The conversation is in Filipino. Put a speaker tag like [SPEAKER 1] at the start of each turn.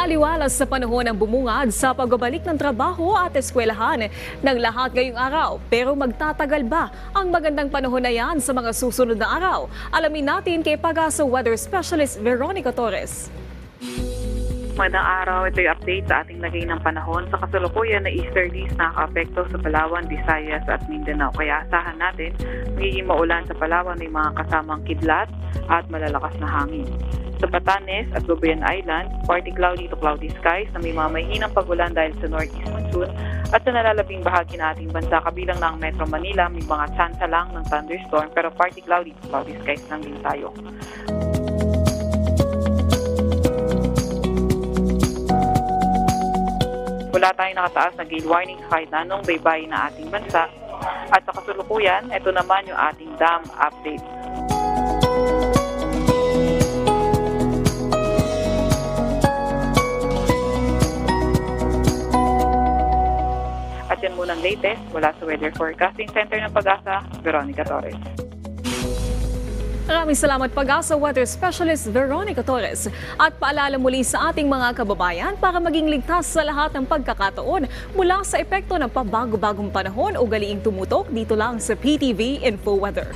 [SPEAKER 1] Maaliwalas sa panahon ng bumungad sa pagbabalik ng trabaho at eskwelahan ng lahat ngayong araw. Pero magtatagal ba ang magandang panahon na yan sa mga susunod na araw? Alamin natin kay Pag-asa Weather Specialist Veronica Torres.
[SPEAKER 2] Magandang araw, ito yung update sa ating lagay ng panahon. Sa kasalukuyan na easterlies nakaka-apekto sa Palawan, Visayas at Mindanao. Kaya asahan natin, magiging maulan sa Palawan may mga kasamang kidlat at malalakas na hangin. Sa Batanes at Lubayan Island, partly cloudy to cloudy skies na may mga mahinang pag-ulan dahil sa northeast monsoon at sa nalalabing bahagi ng ating bansa kabilang ng Metro Manila may mga tsansa lang ng thunderstorm pero partly cloudy to cloudy skies lang din tayo. Wala tayong nakataas na gale warning kahit na anong baybayin na ating bansa. At sa kasulukuyan, ito naman yung ating dam update. At yan munang latest mula sa Weather Forecasting Center ng Pag-asa, Veronica Torres.
[SPEAKER 1] Maraming salamat Pag-asa Weather Specialist Veronica Torres. At paalala muli sa ating mga kababayan para maging ligtas sa lahat ng pagkakataon mula sa epekto ng pabago-bagong panahon o galiing tumutok dito lang sa PTV Info Weather.